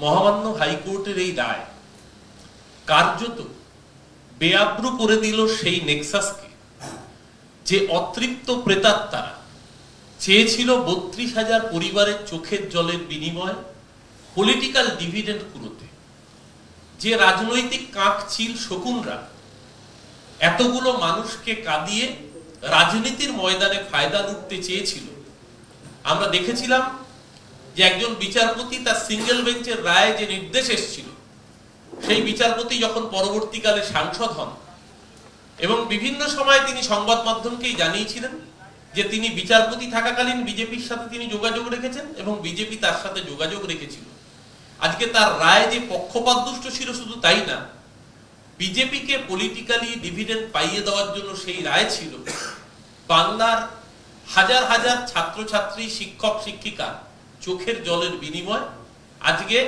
মহামান্য হাইকোর্টের এই রায় কার্যত বেআব্রু করে দিল সেই নেক্সাসকে যে অতৃপ্ত প্রেতাত্মারা চেয়েছিল ৩২,০০০ পরিবারের চোখের জলের বিনিময় পলিটিক্যাল ডিভিডেন্ড কুড়োতে। যে রাজনৈতিক কাকচিল শকুনরা এতগুলো মানুষকে কাঁদিয়ে রাজনীতির ময়দানে ফায়দা লুটতে চেয়েছিল, আমরা দেখেছিলাম যে একজন বিচারপতি তার সিঙ্গেল বেঞ্চের রায়ে যে নির্দেশ এসেছিল, সেই বিচারপতি যখন পরবর্তীকালে সাংসদ হন এবং বিভিন্ন সময় তিনি সংবাদ মাধ্যমকেই জানিয়েছিলেন যে তিনি বিচারপতি থাকাকালীন বিজেপির সাথে তিনি যোগাযোগ রেখেছেন এবং বিজেপি তার সাথে যোগাযোগ রেখেছিল। আজকে তার রায় যে পক্ষপাতদুষ্ট ছিল শুধু তাই না, বিজেপিকে পলিটিক্যালি ডিভিডেন্ড পাইয়ে দেওয়ার জন্য সেই রায় ছিল বাংলার হাজার হাজার ছাত্রছাত্রী, শিক্ষক শিক্ষিকা চোখের জলের বিনিময়। আজকে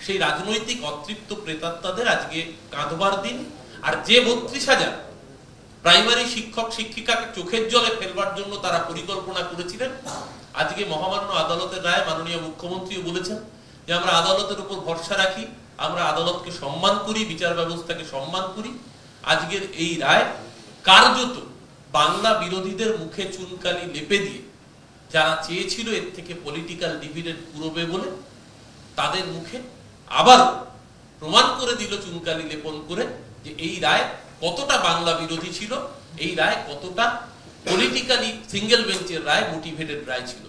সেই রাজনৈতিক অতৃপ্ত প্রেতাত্মাদের আজকে কাঁদবার দিন। আর যে ৩২,০০০ প্রাইমারি শিক্ষক শিক্ষিকাকে চোখের জলে ফেলবার জন্য তারা পরিকল্পনা করেছিলেন, আজকে মহামান্য আদালতের রায় মাননীয় মুখ্যমন্ত্রীও বলেছেন যে আমরা আদালতের উপর ভরসা রাখি, আমরা আদালতকে সম্মান করি, বিচার ব্যবস্থাকে সম্মান করি। আজকের এই রায় কার্যত বাংলা বিরোধীদের মুখে চুনকালি লেপে দিয়ে যারা চেয়েছিল এর থেকে পলিটিক্যাল ডিভিডেন্ড কুড়োবে বলে, তাদের মুখে আবার প্রমাণ করে দিল চুনকালি লেপন করে যে এই রায় কতটা বাংলা বিরোধী ছিল, এই রায় কতটা পলিটিক্যালি সিঙ্গেল বেঞ্চের রায়, মোটিভেটেড রায় ছিল।